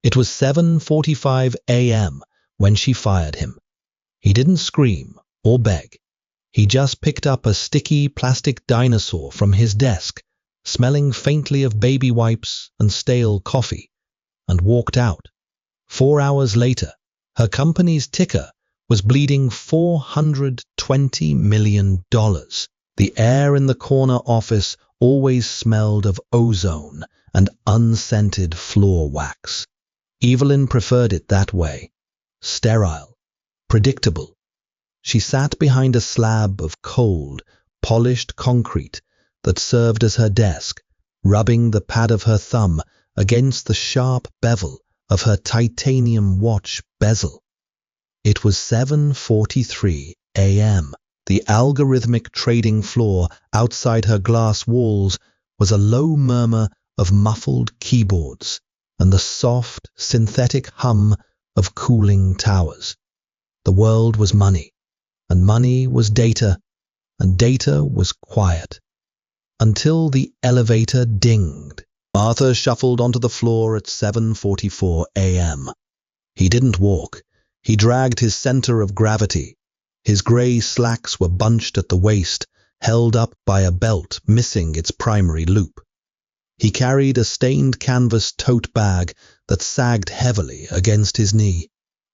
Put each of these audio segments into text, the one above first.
It was 7:45 a.m. when she fired him. He didn't scream or beg. He just picked up a sticky plastic dinosaur from his desk, smelling faintly of baby wipes and stale coffee, and walked out. 4 hours later, her company's ticker was bleeding $420 million. The air in the corner office always smelled of ozone and unscented floor wax. Evelyn preferred it that way, sterile, predictable. She sat behind a slab of cold, polished concrete that served as her desk, rubbing the pad of her thumb against the sharp bevel of her titanium watch bezel. It was 7:43 a.m. The algorithmic trading floor outside her glass walls was a low murmur of muffled keyboards and the soft, synthetic hum of cooling towers. The world was money, and money was data, and data was quiet. Until the elevator dinged. Arthur shuffled onto the floor at 7:44 a.m. He didn't walk. He dragged his center of gravity. His gray slacks were bunched at the waist, held up by a belt missing its primary loop. He carried a stained canvas tote bag that sagged heavily against his knee,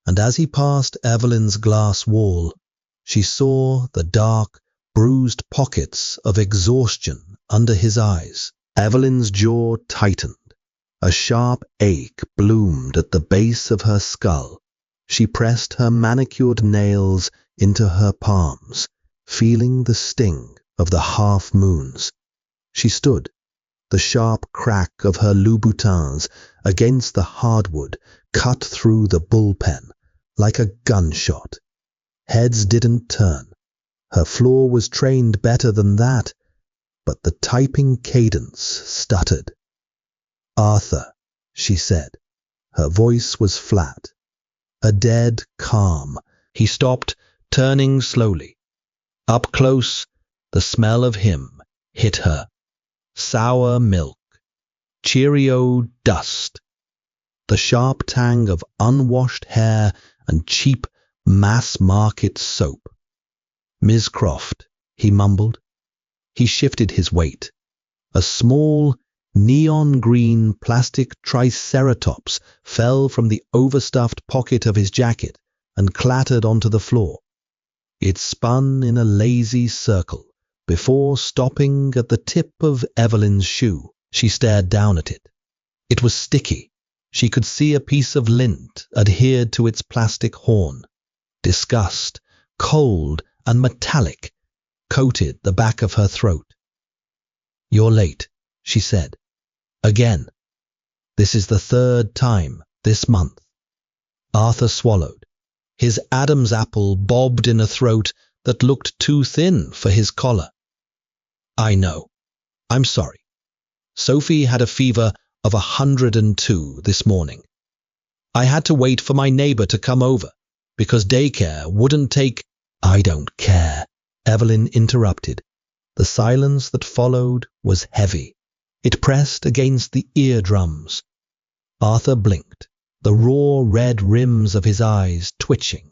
and as he passed Evelyn's glass wall, she saw the dark, bruised pockets of exhaustion under his eyes. Evelyn's jaw tightened. A sharp ache bloomed at the base of her skull. She pressed her manicured nails into her palms, feeling the sting of the half-moons. She stood, the sharp crack of her Louboutins against the hardwood cut through the bullpen like a gunshot. Heads didn't turn. Her floor was trained better than that, but the typing cadence stuttered. "Arthur," she said. Her voice was flat, a dead calm. He stopped, turning slowly. Up close, the smell of him hit her. Sour milk, Cheerio dust, the sharp tang of unwashed hair and cheap mass-market soap. "Ms. Croft," he mumbled. He shifted his weight. A small, neon-green plastic triceratops fell from the overstuffed pocket of his jacket and clattered onto the floor. It spun in a lazy circle before stopping at the tip of Evelyn's shoe. She stared down at it. It was sticky. She could see a piece of lint adhered to its plastic horn. Disgust, cold and metallic, coated the back of her throat. "You're late," she said. "Again. This is the third time this month." Arthur swallowed. His Adam's apple bobbed in a throat that looked too thin for his collar. "I know. I'm sorry. Sophie had a fever of 102 this morning. I had to wait for my neighbor to come over because daycare wouldn't take—" "I don't care," Evelyn interrupted. The silence that followed was heavy. It pressed against the eardrums. Arthur blinked, the raw red rims of his eyes twitching.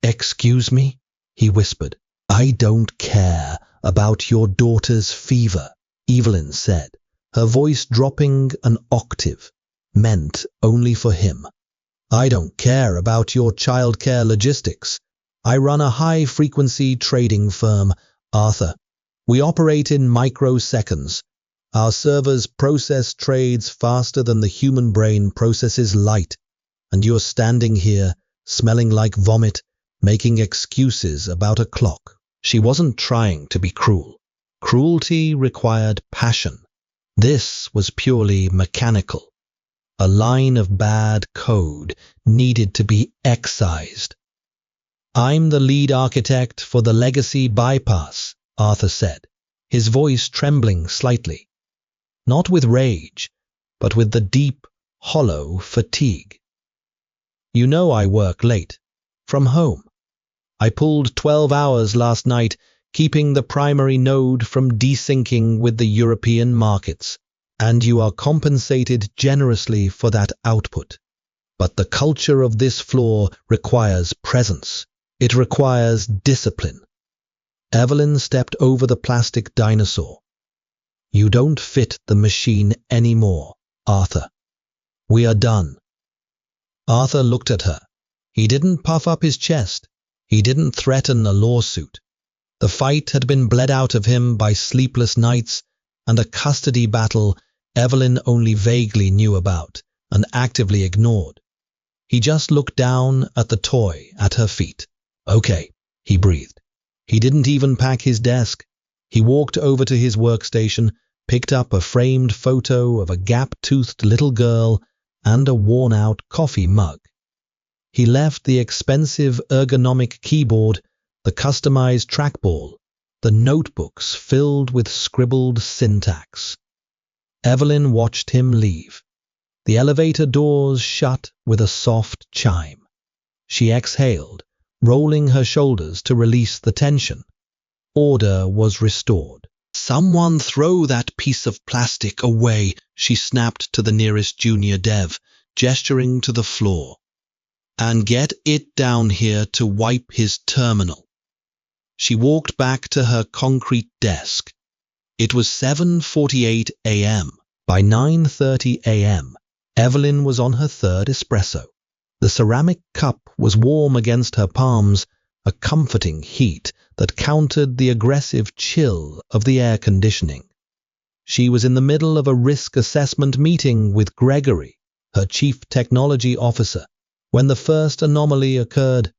"Excuse me?" he whispered. "I don't care about your daughter's fever," Evelyn said, her voice dropping an octave, meant only for him. "I don't care about your childcare logistics. I run a high-frequency trading firm, Arthur. We operate in microseconds. Our servers process trades faster than the human brain processes light, and you're standing here, smelling like vomit, making excuses about a clock." She wasn't trying to be cruel. Cruelty required passion. This was purely mechanical. A line of bad code needed to be excised. "I'm the lead architect for the legacy bypass," Arthur said, his voice trembling slightly. Not with rage, but with the deep, hollow fatigue. "You know I work late, from home. I pulled 12 hours last night, keeping the primary node from desyncing with the European markets. and you are compensated generously for that output. But the culture of this floor requires presence. It requires discipline. Evelyn stepped over the plastic dinosaur. You don't fit the machine anymore, Arthur. We are done. Arthur looked at her. He didn't puff up his chest. He didn't threaten a lawsuit. The fight had been bled out of him by sleepless nights and a custody battle Evelyn only vaguely knew about and actively ignored. He just looked down at the toy at her feet. Okay, he breathed. He didn't even pack his desk. He walked over to his workstation, picked up a framed photo of a gap-toothed little girl and a worn-out coffee mug. He left the expensive ergonomic keyboard, the customized trackball, the notebooks filled with scribbled syntax. Evelyn watched him leave. The elevator doors shut with a soft chime. She exhaled, rolling her shoulders to release the tension. Order was restored. Someone throw that piece of plastic away, she snapped to the nearest junior dev, gesturing to the floor. And get it down here to wipe his terminal. She walked back to her concrete desk. It was 7:48 a.m. By 9:30 a.m., Evelyn was on her third espresso. The ceramic cup was warm against her palms, a comforting heat that countered the aggressive chill of the air conditioning. She was in the middle of a risk assessment meeting with Gregory, her chief technology officer, when the first anomaly occurred.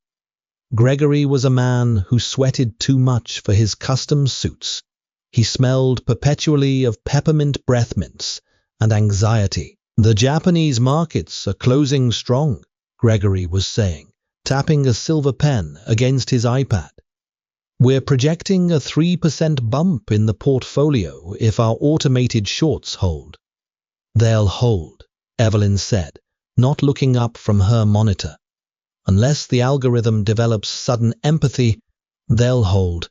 Gregory was a man who sweated too much for his custom suits. He smelled perpetually of peppermint breath mints and anxiety. The Japanese markets are closing strong, Gregory was saying, tapping a silver pen against his iPad. We're projecting a 3% bump in the portfolio if our automated shorts hold. They'll hold, Evelyn said, not looking up from her monitor. Unless the algorithm develops sudden empathy, they'll hold.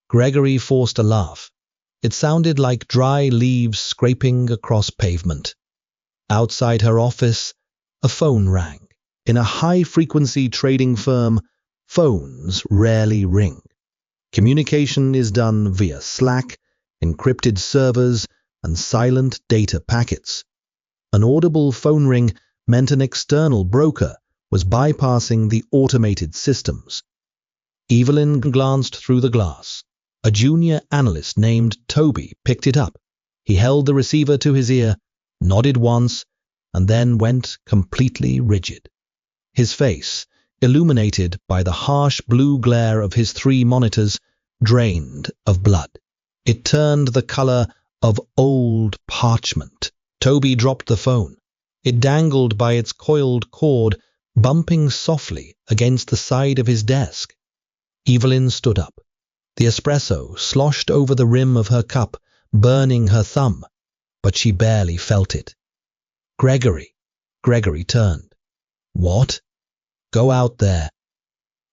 Gregory forced a laugh. It sounded like dry leaves scraping across pavement. Outside her office, a phone rang. In a high-frequency trading firm, phones rarely ring. Communication is done via Slack, encrypted servers, and silent data packets. An audible phone ring meant an external broker was bypassing the automated systems. Evelyn glanced through the glass. A junior analyst named Toby picked it up. He held the receiver to his ear, nodded once, and then went completely rigid. His face, illuminated by the harsh blue glare of his 3 monitors, drained of blood. It turned the color of old parchment. Toby dropped the phone. It dangled by its coiled cord, bumping softly against the side of his desk. Evelyn stood up. The espresso sloshed over the rim of her cup, burning her thumb, but she barely felt it. Gregory. Gregory turned. What? Go out there.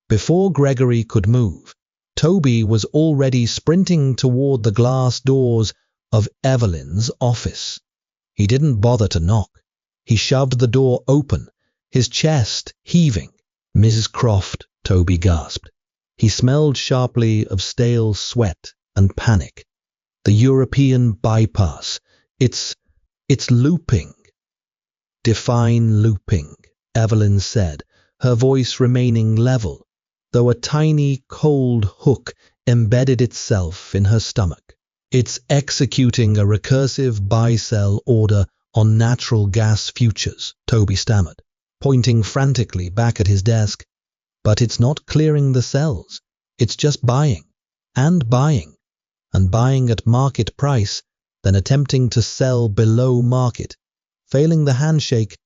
Before Gregory could move, Toby was already sprinting toward the glass doors of Evelyn's office. He didn't bother to knock. He shoved the door open, his chest heaving. Mrs. Croft, Toby gasped. He smelled sharply of stale sweat and panic. The European bypass. It's looping. Define looping, Evelyn said, her voice remaining level, though a tiny cold hook embedded itself in her stomach. It's executing a recursive buy-sell order on natural gas futures, Toby stammered, pointing frantically back at his desk. But it's not clearing the cells. It's just buying, and buying, and buying at market price, then attempting to sell below market, failing the handshake,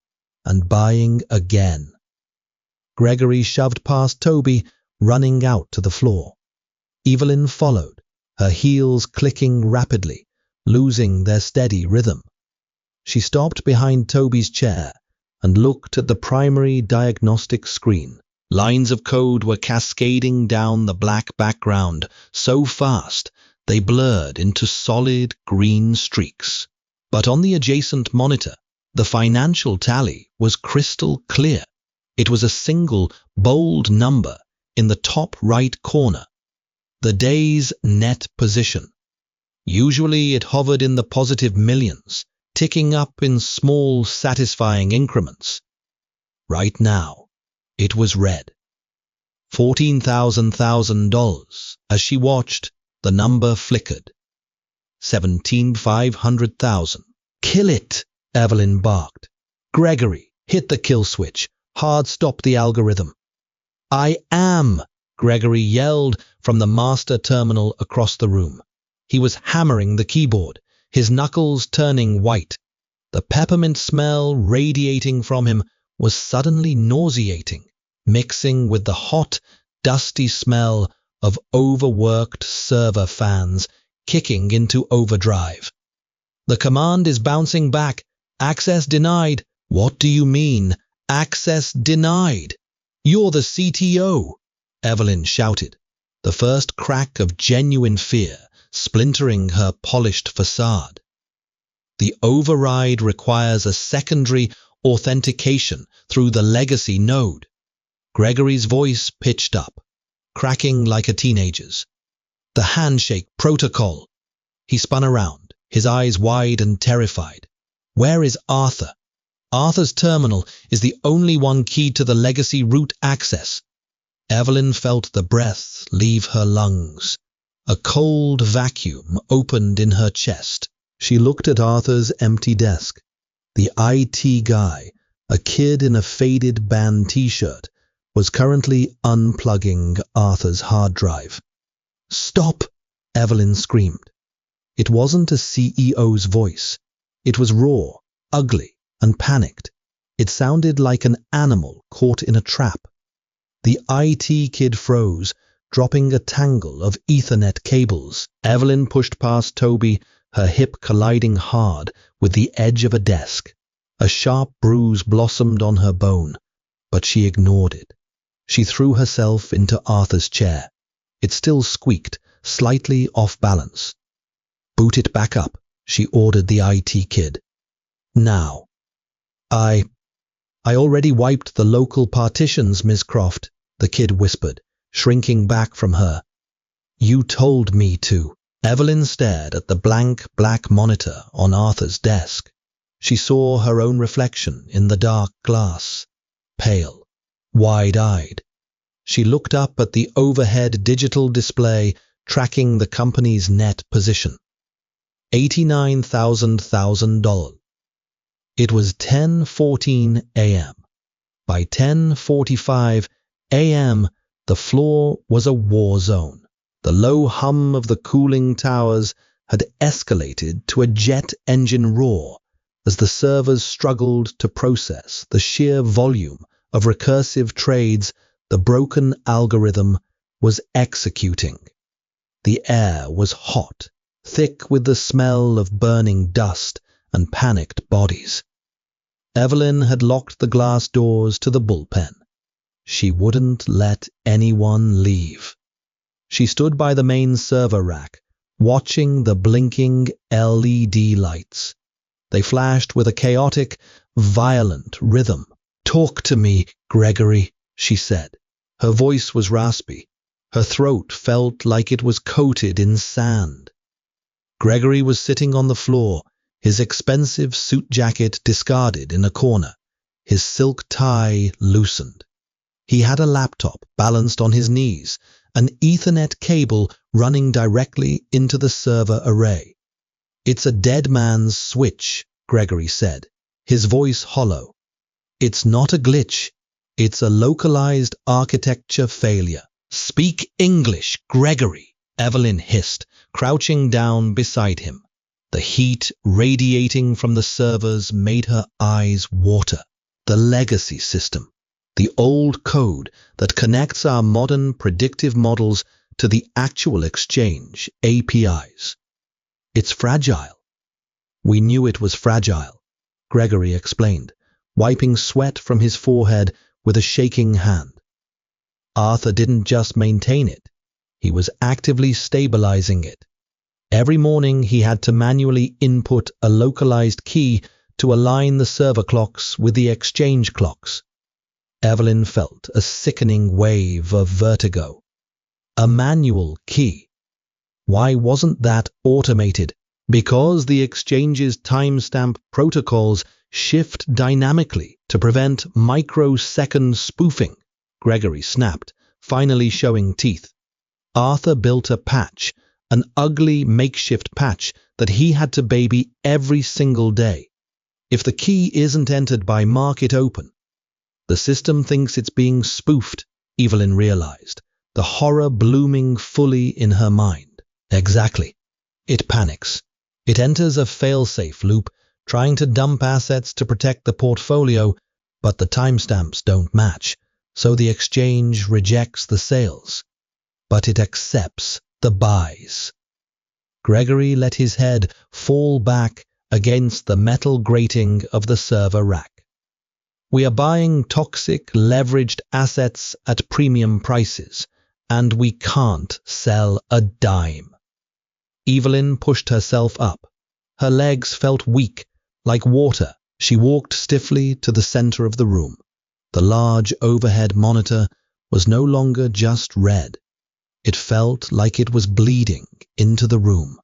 and buying again. Gregory shoved past Toby, running out to the floor. Evelyn followed, her heels clicking rapidly, losing their steady rhythm. She stopped behind Toby's chair and looked at the primary diagnostic screen. Lines of code were cascading down the black background so fast they blurred into solid green streaks. But on the adjacent monitor, the financial tally was crystal clear. It was a single, bold number in the top right corner, the day's net position. Usually it hovered in the positive millions, ticking up in small, satisfying increments. Right now, it was red. $14,000. As she watched, the number flickered. 17,500,000. Kill it, Evelyn barked. Gregory, hit the kill switch. Hard stop the algorithm. I am, Gregory yelled from the master terminal across the room. He was hammering the keyboard, his knuckles turning white. The peppermint smell radiating from him was suddenly nauseating, mixing with the hot, dusty smell of overworked server fans kicking into overdrive. The command is bouncing back. Access denied. What do you mean? Access denied. You're the CTO, Evelyn shouted, the first crack of genuine fear splintering her polished facade. The override requires a secondary authentication through the legacy node. Gregory's voice pitched up, cracking like a teenager's. The handshake protocol. He spun around, his eyes wide and terrified. Where is Arthur? Arthur's terminal is the only one keyed to the legacy root access. Evelyn felt the breath leave her lungs. A cold vacuum opened in her chest. She looked at Arthur's empty desk. The IT guy, a kid in a faded band t-shirt, was currently unplugging Arthur's hard drive. Stop! Evelyn screamed. It wasn't a CEO's voice. It was raw, ugly, and panicked. It sounded like an animal caught in a trap. The IT kid froze, dropping a tangle of Ethernet cables. Evelyn pushed past Toby, her hip colliding hard with the edge of a desk. A sharp bruise blossomed on her bone, but she ignored it. She threw herself into Arthur's chair. It still squeaked, slightly off balance. Boot it back up, she ordered the IT kid. Now. I already wiped the local partitions, Ms. Croft, the kid whispered, shrinking back from her. You told me to. Evelyn stared at the blank black monitor on Arthur's desk. She saw her own reflection in the dark glass, pale, wide-eyed. She looked up at the overhead digital display tracking the company's net position. $89,000. It was 10:14 a.m. By 10:45 a.m., the floor was a war zone. The low hum of the cooling towers had escalated to a jet engine roar as the servers struggled to process the sheer volume of recursive trades the broken algorithm was executing. The air was hot, thick with the smell of burning dust and panicked bodies. Evelyn had locked the glass doors to the bullpen. She wouldn't let anyone leave. She stood by the main server rack, watching the blinking LED lights. They flashed with a chaotic, violent rhythm. Talk to me, Gregory, she said. Her voice was raspy. Her throat felt like it was coated in sand. Gregory was sitting on the floor, his expensive suit jacket discarded in a corner, his silk tie loosened. He had a laptop balanced on his knees, an Ethernet cable running directly into the server array. It's a dead man's switch, Gregory said, his voice hollow. It's not a glitch. It's a localized architecture failure. Speak English, Gregory, Evelyn hissed, crouching down beside him. The heat radiating from the servers made her eyes water. The legacy system, the old code that connects our modern predictive models to the actual exchange APIs. It's fragile. We knew it was fragile, Gregory explained, wiping sweat from his forehead with a shaking hand. Arthur didn't just maintain it. He was actively stabilizing it. Every morning he had to manually input a localized key to align the server clocks with the exchange clocks. Evelyn felt a sickening wave of vertigo. A manual key. Why wasn't that automated? Because the exchange's timestamp protocols shift dynamically to prevent microsecond spoofing, Gregory snapped, finally showing teeth. Arthur built a patch, an ugly makeshift patch that he had to baby every single day. If the key isn't entered by market open, the system thinks it's being spoofed, Evelyn realized, the horror blooming fully in her mind. Exactly. It panics. It enters a fail-safe loop, trying to dump assets to protect the portfolio, but the timestamps don't match, so the exchange rejects the sales. But it accepts the buys. Gregory let his head fall back against the metal grating of the server rack. We are buying toxic, leveraged assets at premium prices, and we can't sell a dime. Evelyn pushed herself up. Her legs felt weak, like water. She walked stiffly to the center of the room. The large overhead monitor was no longer just red. It felt like it was bleeding into the room.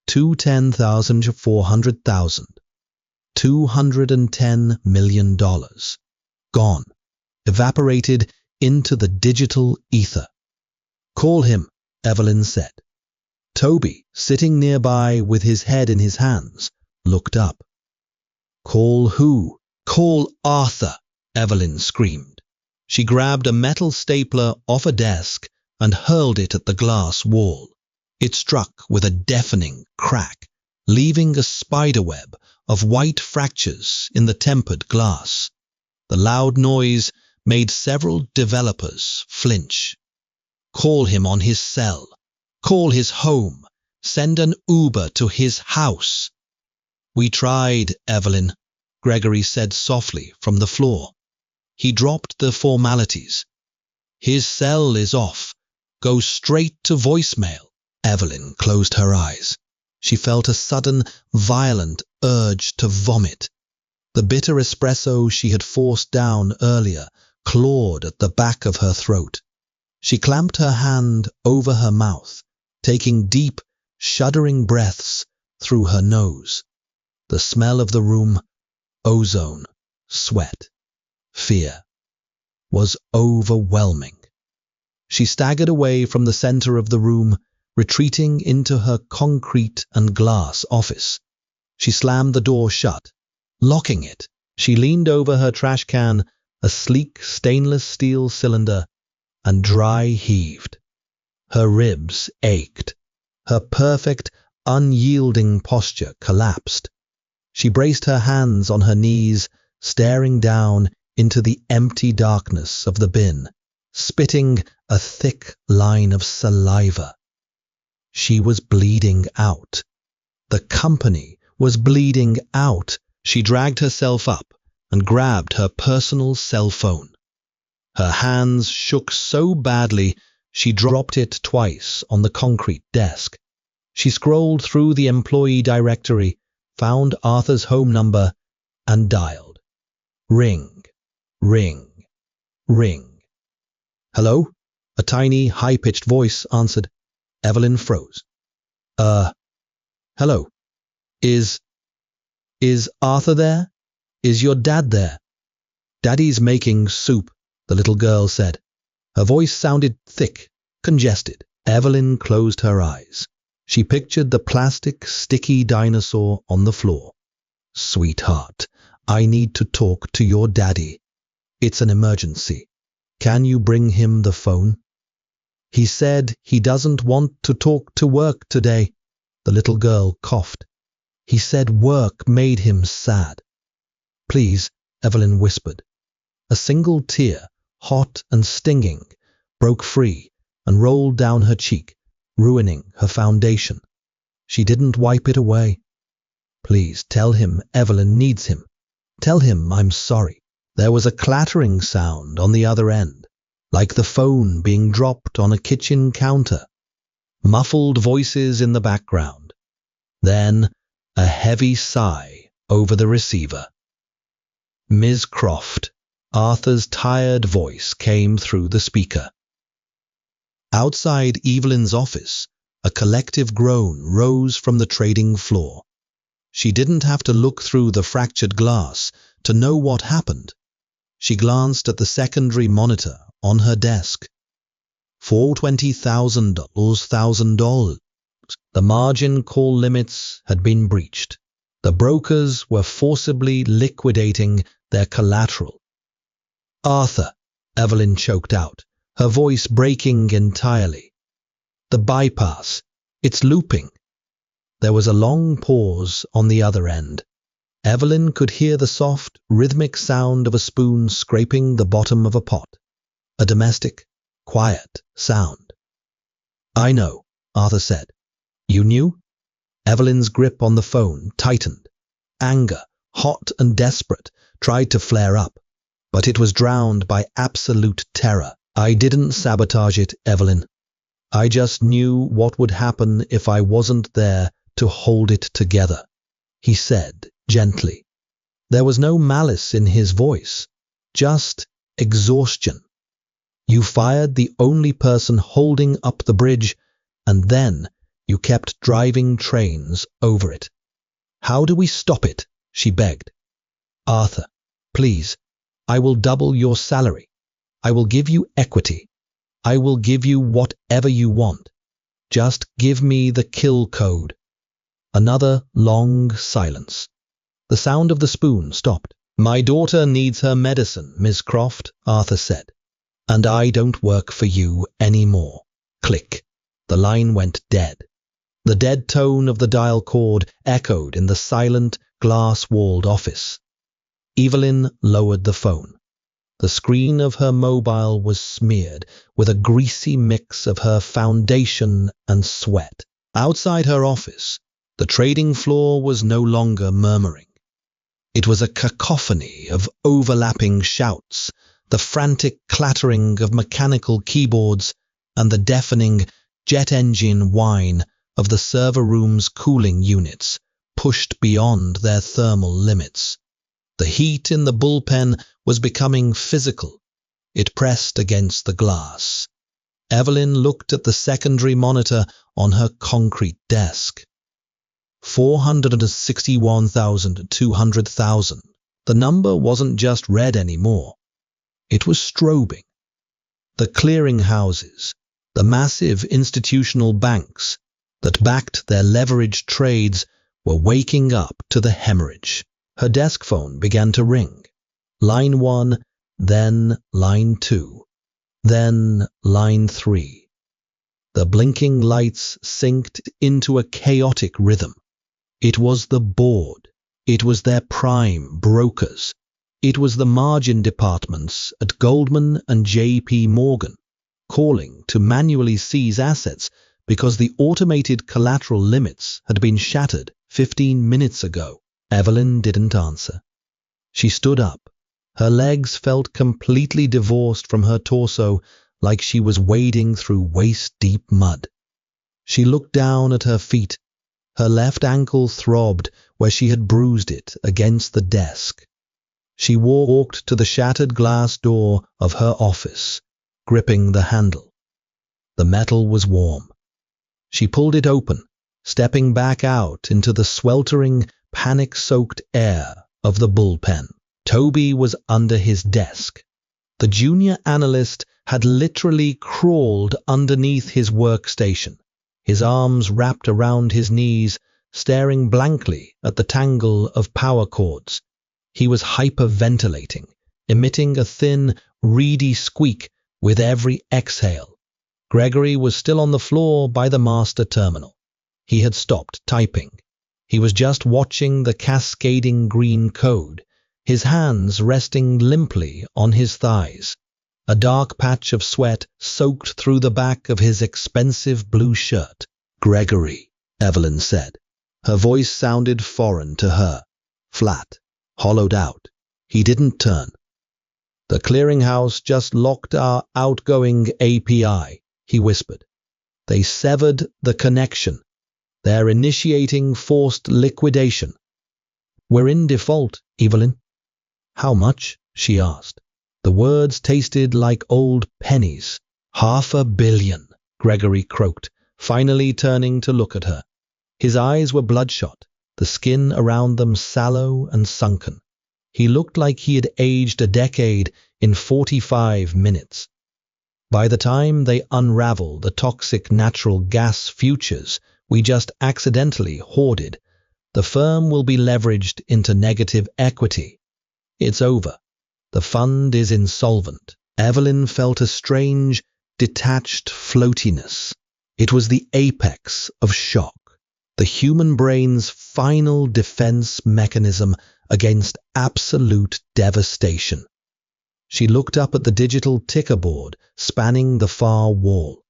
210,000 to 400,000. $210 million. Gone. Evaporated into the digital ether. Call him, Evelyn said. Toby, sitting nearby with his head in his hands, looked up. Call who? Call Arthur, Evelyn screamed. She grabbed a metal stapler off a desk and hurled it at the glass wall. It struck with a deafening crack, leaving a spiderweb of white fractures in the tempered glass. The loud noise made several developers flinch. Call him on his cell. Call his home. Send an Uber to his house. We tried, Evelyn, Gregory said softly from the floor. He dropped the formalities. His cell is off. Go straight to voicemail. Evelyn closed her eyes. She felt a sudden, violent urge to vomit. The bitter espresso she had forced down earlier clawed at the back of her throat. She clamped her hand over her mouth, taking deep, shuddering breaths through her nose. The smell of the room, ozone, sweat, fear, was overwhelming. She staggered away from the center of the room, retreating into her concrete and glass office. She slammed the door shut, locking it. She leaned over her trash can, a sleek stainless steel cylinder, and dry heaved. Her ribs ached. Her perfect, unyielding posture collapsed. She braced her hands on her knees, staring down into the empty darkness of the bin, spitting a thick line of saliva. She was bleeding out. The company was bleeding out. She dragged herself up and grabbed her personal cell phone. Her hands shook so badly she dropped it twice on the concrete desk. She scrolled through the employee directory, found Arthur's home number, and dialed. Ring, ring, ring. Hello? A tiny, high-pitched voice answered. Evelyn froze. Hello. Is Arthur there? Is your dad there? Daddy's making soup, the little girl said. Her voice sounded thick, congested. Evelyn closed her eyes. She pictured the plastic, sticky dinosaur on the floor. Sweetheart, I need to talk to your daddy. It's an emergency. Can you bring him the phone? He said he doesn't want to talk to work today. The little girl coughed. He said work made him sad. Please, Evelyn whispered. A single tear, hot and stinging, broke free and rolled down her cheek, ruining her foundation. She didn't wipe it away. Please tell him Evelyn needs him. Tell him I'm sorry. There was a clattering sound on the other end, like the phone being dropped on a kitchen counter. muffled voices in the background. Then a heavy sigh over the receiver. Ms. Croft, Arthur's tired voice came through the speaker. Outside Evelyn's office, a collective groan rose from the trading floor. She didn't have to look through the fractured glass to know what happened. She glanced at the secondary monitor on her desk. $420,000. The margin call limits had been breached. The brokers were forcibly liquidating their collateral. Arthur, Evelyn choked out, her voice breaking entirely. The bypass, it's looping. There was a long pause on the other end. Evelyn could hear the soft, rhythmic sound of a spoon scraping the bottom of a pot. A domestic, quiet sound. I know, Arthur said. You knew? Evelyn's grip on the phone tightened. Anger, hot and desperate, tried to flare up, but it was drowned by absolute terror. I didn't sabotage it, Evelyn. I just knew what would happen if I wasn't there to hold it together, he said gently. There was no malice in his voice, just exhaustion. You fired the only person holding up the bridge, and then you kept driving trains over it. How do we stop it? She begged. Arthur, please, I will double your salary. I will give you equity. I will give you whatever you want. Just give me the kill code. Another long silence. The sound of the spoon stopped. My daughter needs her medicine, Miss Croft, Arthur said. And I don't work for you anymore. Click. The line went dead. The dead tone of the dial cord echoed in the silent, glass-walled office. Evelyn lowered the phone. The screen of her mobile was smeared with a greasy mix of her foundation and sweat. Outside her office, the trading floor was no longer murmuring. It was a cacophony of overlapping shouts, the frantic clattering of mechanical keyboards, and the deafening jet engine whine of the server room's cooling units, pushed beyond their thermal limits. The heat in the bullpen was becoming physical. It pressed against the glass. Evelyn looked at the secondary monitor on her concrete desk. 461,200,000. The number wasn't just red anymore. It was strobing. The clearing houses, the massive institutional banks that backed their leveraged trades were waking up to the hemorrhage. Her desk phone began to ring. Line 1, then line 2, then line 3. The blinking lights synced into a chaotic rhythm. It was the board. It was their prime brokers. It was the margin departments at Goldman and J.P. Morgan calling to manually seize assets because the automated collateral limits had been shattered 15 minutes ago. Evelyn didn't answer. She stood up. Her legs felt completely divorced from her torso, like she was wading through waist-deep mud. She looked down at her feet. Her left ankle throbbed where she had bruised it against the desk. She walked to the shattered glass door of her office, gripping the handle. The metal was warm. She pulled it open, stepping back out into the sweltering, panic-soaked air of the bullpen. Toby was under his desk. The junior analyst had literally crawled underneath his workstation, his arms wrapped around his knees, staring blankly at the tangle of power cords. He was hyperventilating, emitting a thin, reedy squeak with every exhale. Gregory was still on the floor by the master terminal. He had stopped typing. He was just watching the cascading green code, his hands resting limply on his thighs. A dark patch of sweat soaked through the back of his expensive blue shirt. Gregory, Evelyn said. Her voice sounded foreign to her, flat, hollowed out. He didn't turn. The clearinghouse just locked our outgoing API, he whispered. They severed the connection. They're initiating forced liquidation. We're in default, Evelyn. How much? She asked. The words tasted like old pennies. $500 million, Gregory croaked, finally turning to look at her. His eyes were bloodshot, the skin around them sallow and sunken. He looked like he had aged a decade in 45 minutes. By the time they unravel the toxic natural gas futures we just accidentally hoarded, the firm will be leveraged into negative equity. It's over. The fund is insolvent. Evelyn felt a strange, detached floatiness. It was the apex of shock, the human brain's final defense mechanism against absolute devastation. She looked up at the digital ticker board spanning the far wall.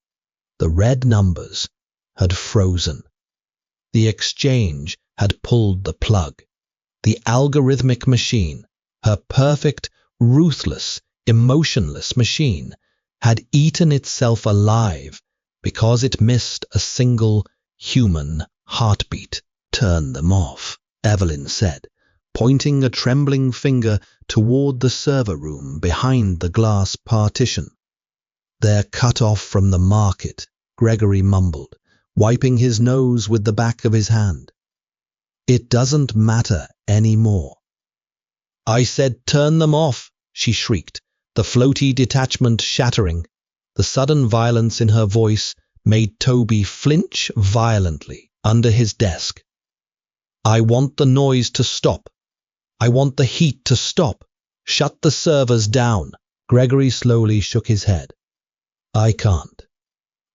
The red numbers had frozen. The exchange had pulled the plug. The algorithmic machine, her perfect, ruthless, emotionless machine, had eaten itself alive because it missed a single human heartbeat. Turn them off, Evelyn said, pointing a trembling finger toward the server room behind the glass partition. They're cut off from the market, Gregory mumbled, wiping his nose with the back of his hand. It doesn't matter anymore. I said turn them off, she shrieked, the floaty detachment shattering. The sudden violence in her voice made Toby flinch violently under his desk. I want the noise to stop. I want the heat to stop. Shut the servers down. Gregory slowly shook his head. I can't.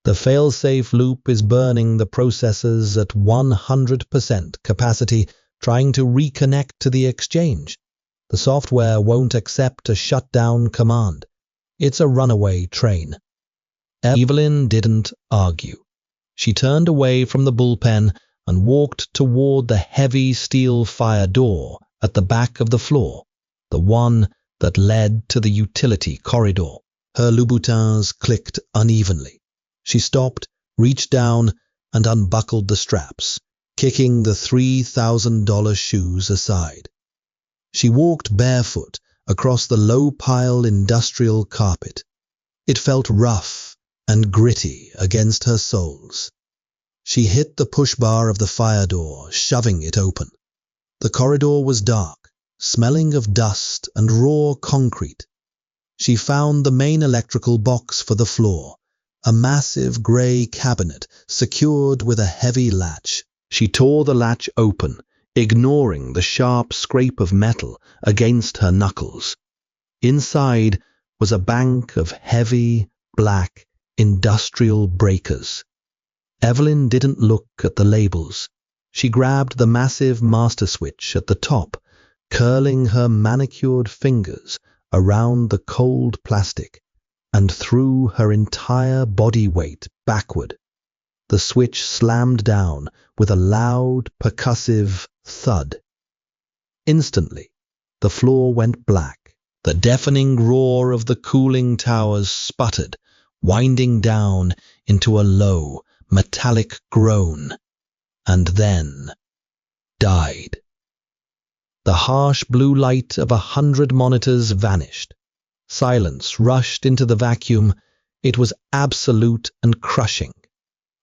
The fail-safe loop is burning the processors at 100% capacity, trying to reconnect to the exchange. The software won't accept a shutdown command. It's a runaway train. Evelyn didn't argue. She turned away from the bullpen and walked toward the heavy steel fire door at the back of the floor, the one that led to the utility corridor. Her Louboutins clicked unevenly. She stopped, reached down, and unbuckled the straps, kicking the $3,000 shoes aside. She walked barefoot across the low-pile industrial carpet. It felt rough and gritty against her soles. She hit the push bar of the fire door, shoving it open. The corridor was dark, smelling of dust and raw concrete. She found the main electrical box for the floor, a massive grey cabinet secured with a heavy latch. She tore the latch open, ignoring the sharp scrape of metal against her knuckles. Inside was a bank of heavy, black, industrial breakers. Evelyn didn't look at the labels. She grabbed the massive master switch at the top, curling her manicured fingers around the cold plastic, and threw her entire body weight backward. The switch slammed down with a loud, percussive thud. Instantly, the floor went black. The deafening roar of the cooling towers sputtered, winding down into a low, metallic groan, and then died. The harsh blue light of 100 monitors vanished. Silence rushed into the vacuum. It was absolute and crushing.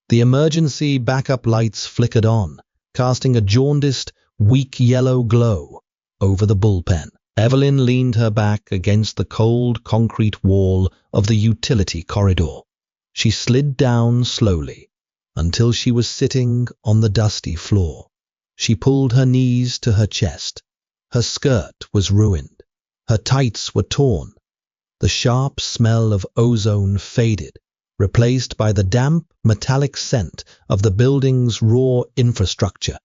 The emergency backup lights flickered on, casting a jaundiced, weak yellow glow over the bullpen. Evelyn leaned her back against the cold concrete wall of the utility corridor. She slid down slowly until she was sitting on the dusty floor. She pulled her knees to her chest. Her skirt was ruined. Her tights were torn. The sharp smell of ozone faded, replaced by the damp, metallic scent of the building's raw infrastructure.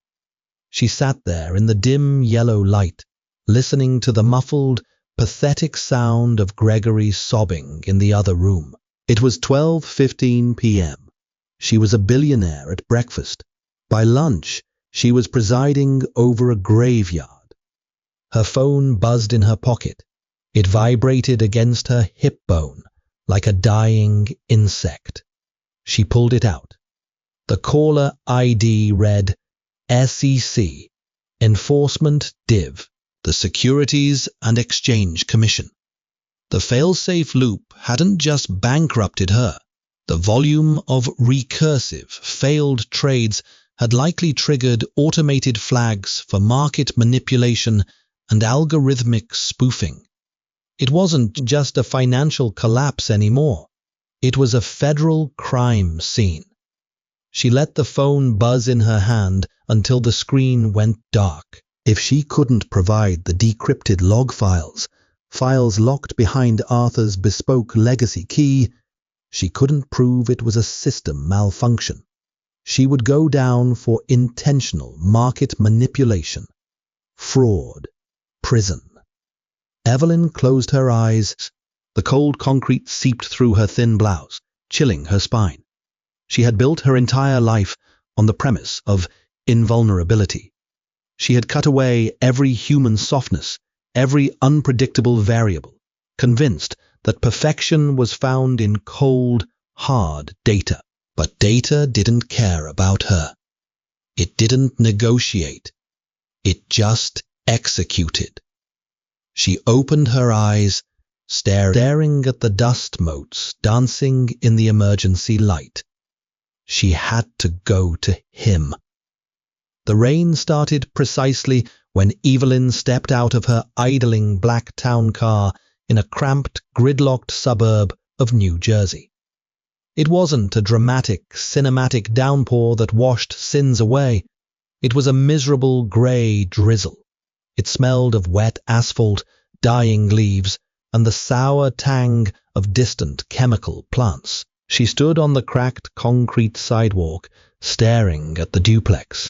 She sat there in the dim yellow light, listening to the muffled, pathetic sound of Gregory sobbing in the other room. It was 12:15 p.m. She was a billionaire at breakfast. By lunch, she was presiding over a graveyard. Her phone buzzed in her pocket. It vibrated against her hip bone like a dying insect. She pulled it out. The caller ID read SEC, Enforcement Div, the Securities and Exchange Commission. The failsafe loop hadn't just bankrupted her. The volume of recursive, failed trades had likely triggered automated flags for market manipulation and algorithmic spoofing. It wasn't just a financial collapse anymore. It was a federal crime scene. She let the phone buzz in her hand until the screen went dark. If she couldn't provide the decrypted log files locked behind Arthur's bespoke legacy key, she couldn't prove it was a system malfunction. She would go down for intentional market manipulation, fraud, prison. Evelyn closed her eyes. The cold concrete seeped through her thin blouse, chilling her spine. She had built her entire life on the premise of invulnerability. She had cut away every human softness, every unpredictable variable, convinced that perfection was found in cold, hard data. But data didn't care about her. It didn't negotiate. It just executed. She opened her eyes, staring at the dust motes dancing in the emergency light. She had to go to him. The rain started precisely when Evelyn stepped out of her idling black town car in a cramped, gridlocked suburb of New Jersey. It wasn't a dramatic, cinematic downpour that washed sins away. It was a miserable grey drizzle. It smelled of wet asphalt, dying leaves, and the sour tang of distant chemical plants. She stood on the cracked concrete sidewalk, staring at the duplex.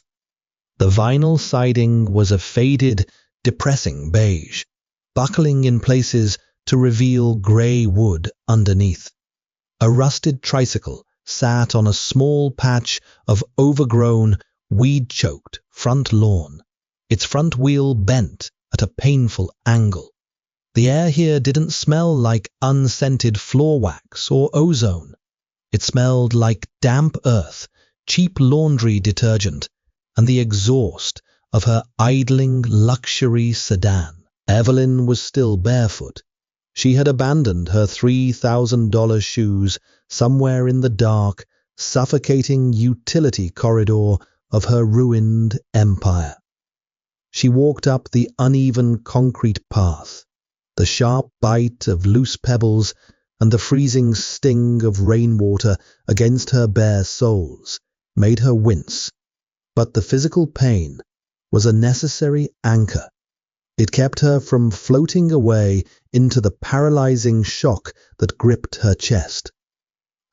The vinyl siding was a faded, depressing beige, buckling in places to reveal grey wood underneath. A rusted tricycle sat on a small patch of overgrown, weed-choked front lawn, its front wheel bent at a painful angle. The air here didn't smell like unscented floor wax or ozone. It smelled like damp earth, cheap laundry detergent, and the exhaust of her idling luxury sedan. Evelyn was still barefoot. She had abandoned her $3,000 shoes somewhere in the dark, suffocating utility corridor of her ruined empire. She walked up the uneven concrete path. The sharp bite of loose pebbles and the freezing sting of rainwater against her bare soles made her wince. But the physical pain was a necessary anchor. It kept her from floating away into the paralyzing shock that gripped her chest.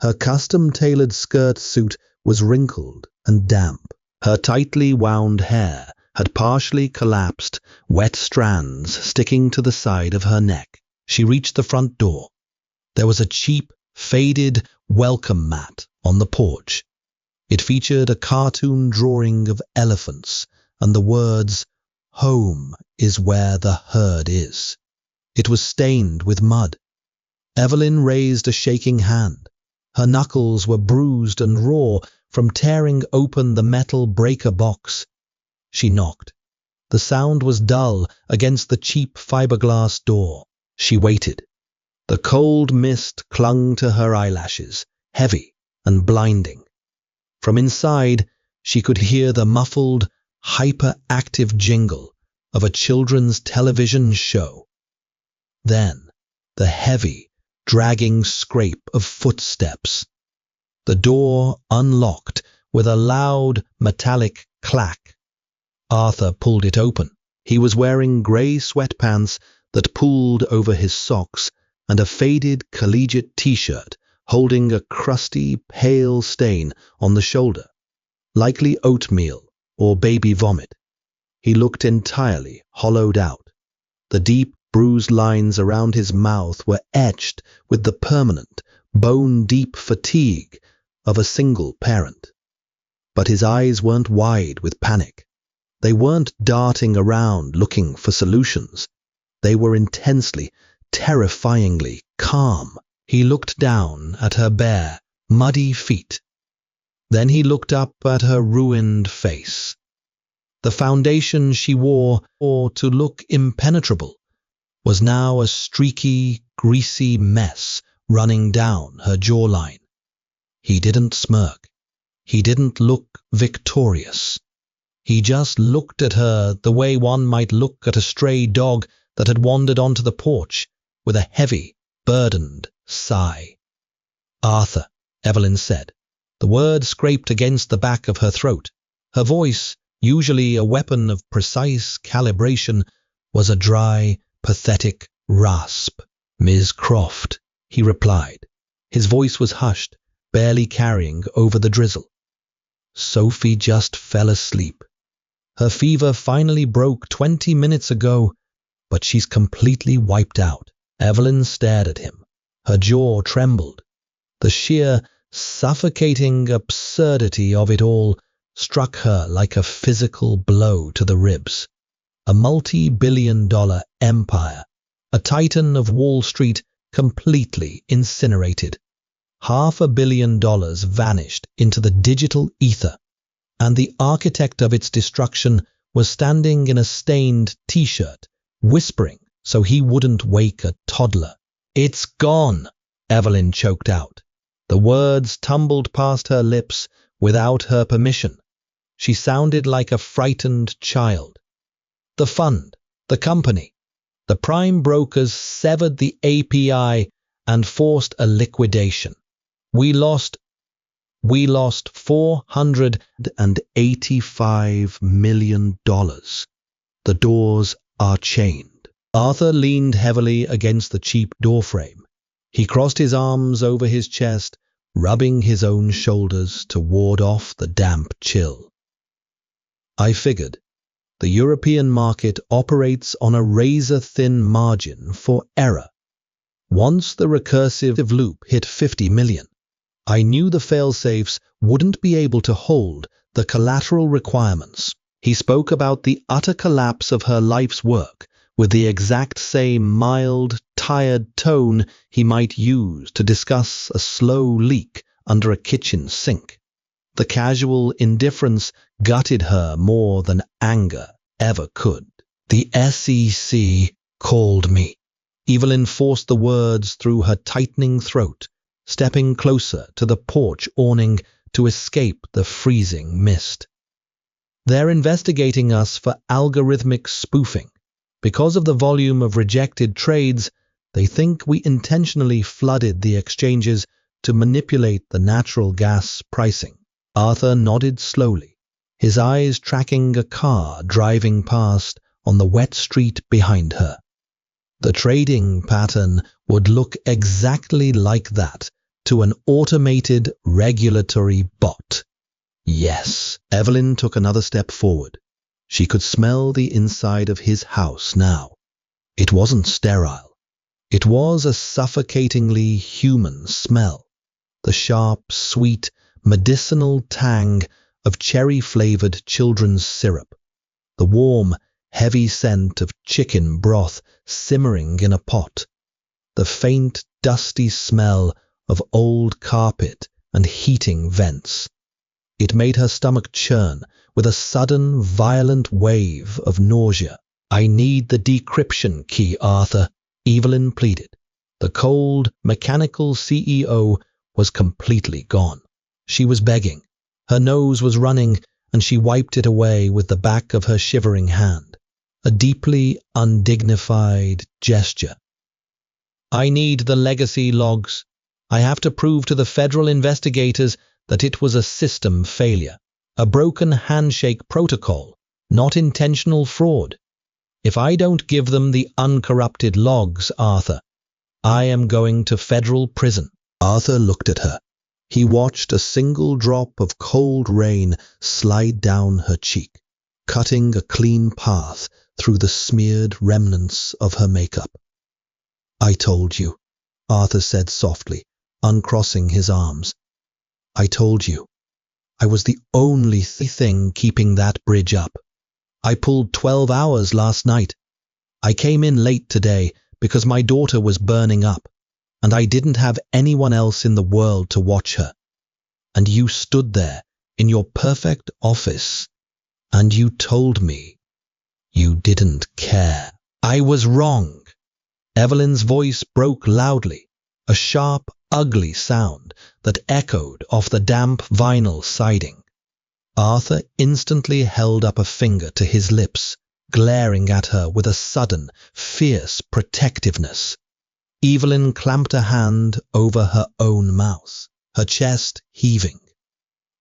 Her custom-tailored skirt suit was wrinkled and damp. Her tightly wound hair had partially collapsed, wet strands sticking to the side of her neck. She reached the front door. There was a cheap, faded welcome mat on the porch. It featured a cartoon drawing of elephants and the words, "Home is where the herd is." It was stained with mud. Evelyn raised a shaking hand. Her knuckles were bruised and raw from tearing open the metal breaker box. She knocked. The sound was dull against the cheap fiberglass door. She waited. The cold mist clung to her eyelashes, heavy and blinding. From inside, she could hear the muffled, hyperactive jingle of a children's television show. Then, the heavy, dragging scrape of footsteps. The door unlocked with a loud, metallic clack. Arthur pulled it open. He was wearing grey sweatpants that pooled over his socks and a faded collegiate t-shirt holding a crusty, pale stain on the shoulder, likely oatmeal or baby vomit. He looked entirely hollowed out. The deep, bruised lines around his mouth were etched with the permanent, bone-deep fatigue of a single parent. But his eyes weren't wide with panic. They weren't darting around looking for solutions. They were intensely, terrifyingly calm. He looked down at her bare, muddy feet. Then he looked up at her ruined face. The foundation she wore to look impenetrable was now a streaky, greasy mess running down her jawline. He didn't smirk. He didn't look victorious. He just looked at her the way one might look at a stray dog that had wandered onto the porch, with a heavy, burdened sigh. "Arthur," Evelyn said. The word scraped against the back of her throat. Her voice, usually a weapon of precise calibration, was a dry, pathetic rasp. "Ms. Croft," he replied. His voice was hushed, barely carrying over the drizzle. "Sophie just fell asleep. Her fever finally broke 20 minutes ago, but she's completely wiped out." Evelyn stared at him. Her jaw trembled. The sheer, suffocating absurdity of it all struck her like a physical blow to the ribs. A multi-billion-dollar empire, a titan of Wall Street, completely incinerated. $500 million vanished into the digital ether, and the architect of its destruction was standing in a stained t-shirt, whispering so he wouldn't wake a toddler. "It's gone," Evelyn choked out. The words tumbled past her lips without her permission. She sounded like a frightened child. The fund, the company, the prime brokers severed the API and forced a liquidation. We lost $485 million. The doors are chained. Arthur leaned heavily against the cheap doorframe. He crossed his arms over his chest, rubbing his own shoulders to ward off the damp chill. "I figured. The European market operates on a razor-thin margin for error. Once the recursive loop hit 50 million, I knew the failsafes wouldn't be able to hold the collateral requirements." He spoke about the utter collapse of her life's work with the exact same mild, tired tone he might use to discuss a slow leak under a kitchen sink. The casual indifference gutted her more than anger ever could. "The SEC called me." Evelyn forced the words through her tightening throat, stepping closer to the porch awning to escape the freezing mist. "They're investigating us for algorithmic spoofing. Because of the volume of rejected trades, they think we intentionally flooded the exchanges to manipulate the natural gas pricing." Arthur nodded slowly, his eyes tracking a car driving past on the wet street behind her. The trading pattern would look exactly like that to an automated regulatory bot. Yes. Evelyn took another step forward. She could smell the inside of his house now. It wasn't sterile. It was a suffocatingly human smell. The sharp, sweet, medicinal tang of cherry-flavored children's syrup. The warm, heavy scent of chicken broth simmering in a pot. The faint, dusty smell of old carpet and heating vents. It made her stomach churn with a sudden, violent wave of nausea. "I need the decryption key, Arthur," Evelyn pleaded. The cold, mechanical CEO was completely gone. She was begging. Her nose was running, and she wiped it away with the back of her shivering hand. A deeply undignified gesture. "I need the legacy logs. I have to prove to the federal investigators that it was a system failure. A broken handshake protocol, not intentional fraud. If I don't give them the uncorrupted logs, Arthur, I am going to federal prison." Arthur looked at her. He watched a single drop of cold rain slide down her cheek, cutting a clean path through the smeared remnants of her makeup. "I told you," Arthur said softly, uncrossing his arms. "I told you. I was the only thing keeping that bridge up. I pulled 12 hours last night. I came in late today because my daughter was burning up, and I didn't have anyone else in the world to watch her. And you stood there in your perfect office, and you told me you didn't care. I was wrong. Evelyn's voice broke loudly, a sharp, ugly sound that echoed off the damp vinyl siding. Arthur instantly held up a finger to his lips, glaring at her with a sudden, fierce protectiveness. Evelyn clamped a hand over her own mouth, her chest heaving.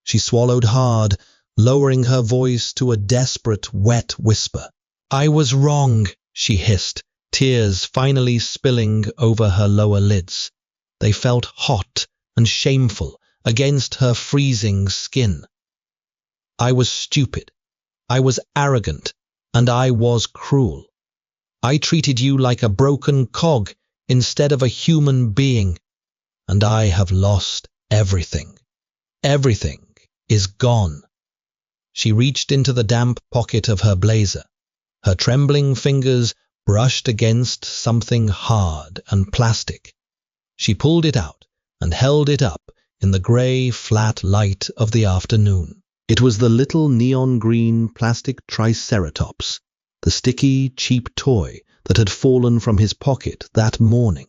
She swallowed hard, lowering her voice to a desperate, wet whisper. I was wrong, she hissed, tears finally spilling over her lower lids. They felt hot and shameful against her freezing skin. I was stupid, I was arrogant, and I was cruel. I treated you like a broken cog instead of a human being, and I have lost everything. Everything is gone. She reached into the damp pocket of her blazer. Her trembling fingers brushed against something hard and plastic. She pulled it out and held it up in the grey, flat light of the afternoon. It was the little neon-green plastic triceratops, the sticky, cheap toy that had fallen from his pocket that morning.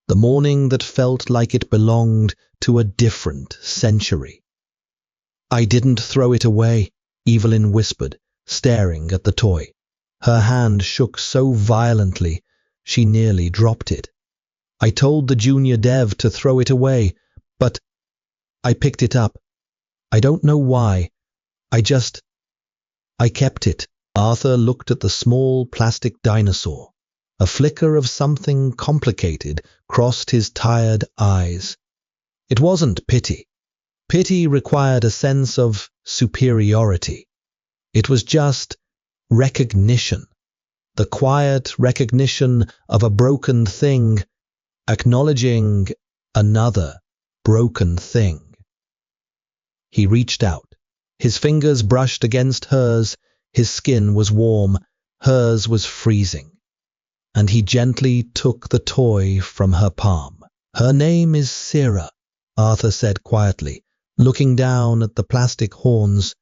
The morning that felt like it belonged to a different century. I didn't throw it away, Evelyn whispered, staring at the toy. Her hand shook so violently she nearly dropped it. I told the junior dev to throw it away, but I picked it up. I don't know why. I kept it. Arthur looked at the small plastic dinosaur. A flicker of something complicated crossed his tired eyes. It wasn't pity. Pity required a sense of superiority. It was just recognition. The quiet recognition of a broken thing, acknowledging another broken thing. He reached out. His fingers brushed against hers. His skin was warm. Hers was freezing. And he gently took the toy from her palm. Her name is Sarah, Arthur said quietly, looking down at the plastic horns.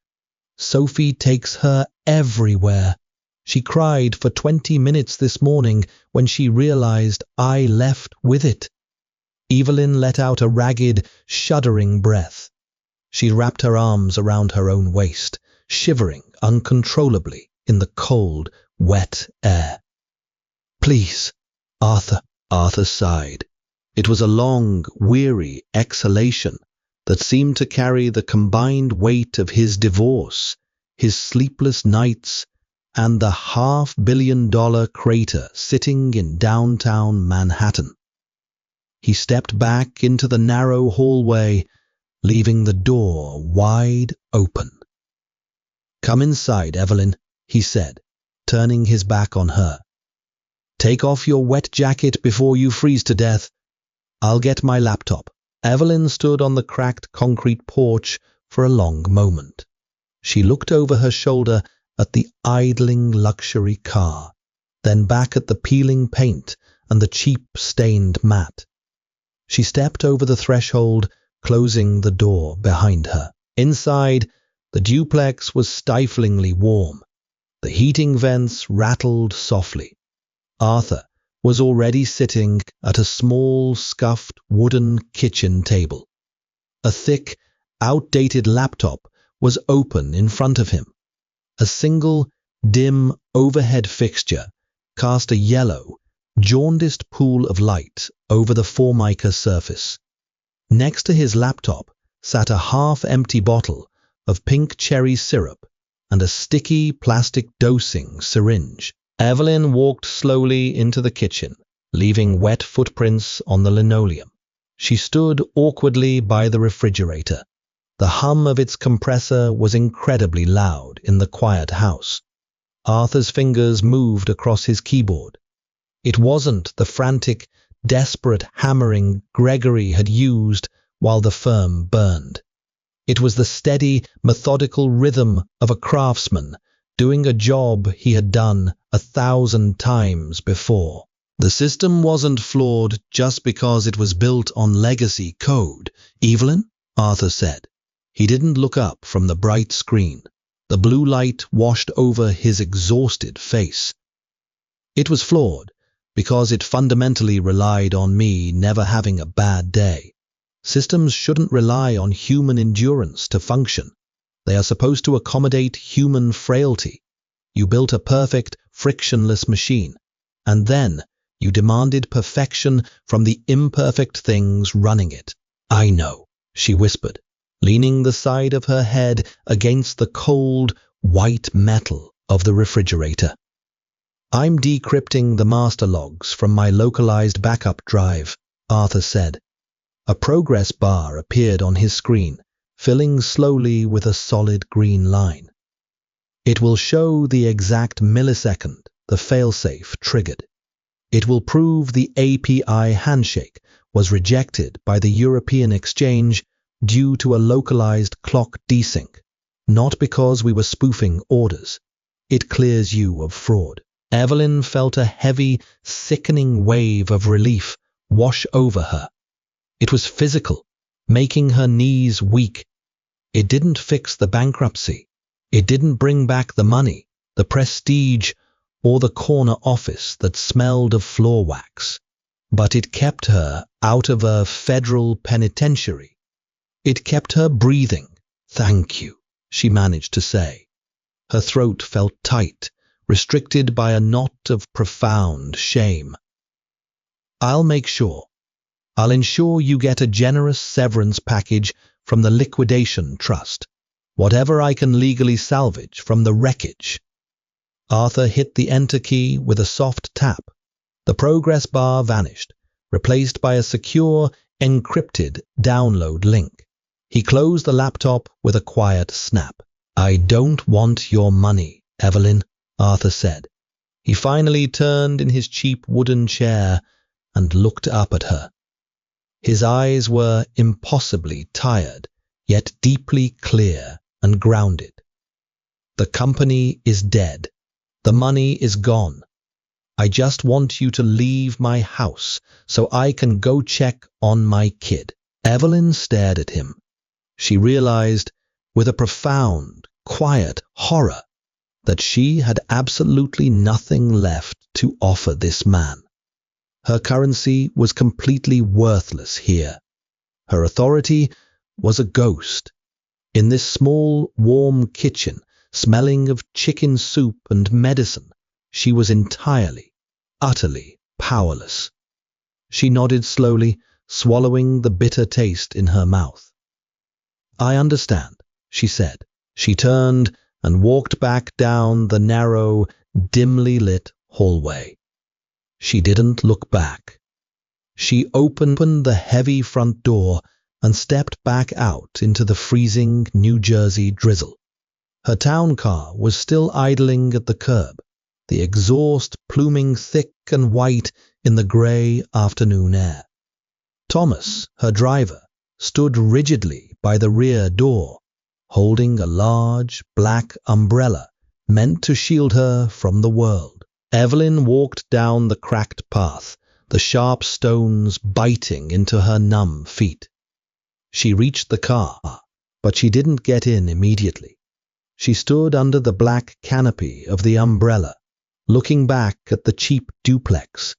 Sophie takes her everywhere. She cried for 20 minutes this morning when she realized I left with it. Evelyn let out a ragged, shuddering breath. She wrapped her arms around her own waist, shivering uncontrollably in the cold, wet air. Please, Arthur. Arthur sighed. It was a long, weary exhalation that seemed to carry the combined weight of his divorce, his sleepless nights, and the $500 million crater sitting in downtown Manhattan. He stepped back into the narrow hallway, leaving the door wide open. Come inside, Evelyn, he said, turning his back on her. Take off your wet jacket before you freeze to death. I'll get my laptop. Evelyn stood on the cracked concrete porch for a long moment. She looked over her shoulder at the idling luxury car, then back at the peeling paint and the cheap stained mat. She stepped over the threshold, closing the door behind her. Inside, the duplex was stiflingly warm. The heating vents rattled softly. Arthur was already sitting at a small, scuffed wooden kitchen table. A thick, outdated laptop was open in front of him. A single, dim overhead fixture cast a yellow, jaundiced pool of light over the Formica surface. Next to his laptop sat a half-empty bottle of pink cherry syrup and a sticky plastic dosing syringe. Evelyn walked slowly into the kitchen, leaving wet footprints on the linoleum. She stood awkwardly by the refrigerator. The hum of its compressor was incredibly loud in the quiet house. Arthur's fingers moved across his keyboard. It wasn't the frantic, desperate hammering Gregory had used while the firm burned. It was the steady, methodical rhythm of a craftsman doing a job he had done 1,000 times before. The system wasn't flawed just because it was built on legacy code. Evelyn, Arthur said. He didn't look up from the bright screen. The blue light washed over his exhausted face. It was flawed, because it fundamentally relied on me never having a bad day. Systems shouldn't rely on human endurance to function. They are supposed to accommodate human frailty. You built a perfect, frictionless machine, and then you demanded perfection from the imperfect things running it. I know, she whispered, leaning the side of her head against the cold, white metal of the refrigerator. I'm decrypting the master logs from my localized backup drive, Arthur said. A progress bar appeared on his screen, filling slowly with a solid green line. It will show the exact millisecond the failsafe triggered. It will prove the API handshake was rejected by the European Exchange due to a localized clock desync, not because we were spoofing orders. It clears you of fraud. Evelyn felt a heavy, sickening wave of relief wash over her. It was physical, making her knees weak. It didn't fix the bankruptcy. It didn't bring back the money, the prestige, or the corner office that smelled of floor wax. But it kept her out of a federal penitentiary. It kept her breathing. Thank you, she managed to say. Her throat felt tight, restricted by a knot of profound shame. I'll make sure. I'll ensure you get a generous severance package from the liquidation trust, whatever I can legally salvage from the wreckage. Arthur hit the enter key with a soft tap. The progress bar vanished, replaced by a secure, encrypted download link. He closed the laptop with a quiet snap. I don't want your money, Evelyn, Arthur said. He finally turned in his cheap wooden chair and looked up at her. His eyes were impossibly tired, yet deeply clear and grounded. The company is dead. The money is gone. I just want you to leave my house so I can go check on my kid. Evelyn stared at him. She realized, with a profound, quiet horror, that she had absolutely nothing left to offer this man. Her currency was completely worthless here. Her authority was a ghost. In this small, warm kitchen, smelling of chicken soup and medicine, she was entirely, utterly powerless. She nodded slowly, swallowing the bitter taste in her mouth. I understand, she said. She turned and walked back down the narrow, dimly lit hallway. She didn't look back. She opened the heavy front door and stepped back out into the freezing New Jersey drizzle. Her town car was still idling at the curb, the exhaust pluming thick and white in the gray afternoon air. Thomas, her driver, stood rigidly by the rear door, holding a large black umbrella meant to shield her from the world. Evelyn walked down the cracked path, the sharp stones biting into her numb feet. She reached the car, but she didn't get in immediately. She stood under the black canopy of the umbrella, looking back at the cheap duplex.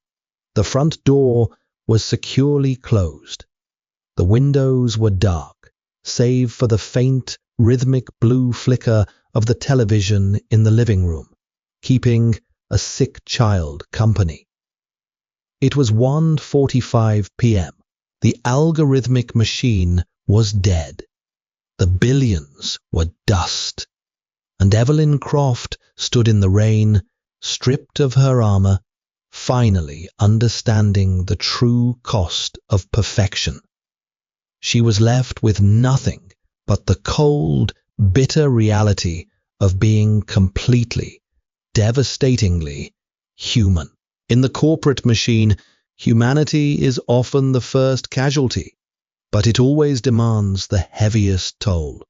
The front door was securely closed. The windows were dark, save for the faint, rhythmic blue flicker of the television in the living room, keeping a sick child company. It was 1:45 p.m. The algorithmic machine was dead. The billions were dust. And Evelyn Croft stood in the rain, stripped of her armor, finally understanding the true cost of perfection. She was left with nothing but the cold, bitter reality of being completely, devastatingly human. In the corporate machine, humanity is often the first casualty, but it always demands the heaviest toll.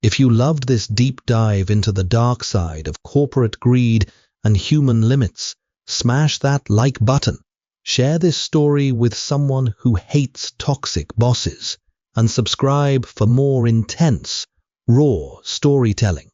If you loved this deep dive into the dark side of corporate greed and human limits, smash that like button. Share this story with someone who hates toxic bosses. and subscribe for more intense, raw storytelling.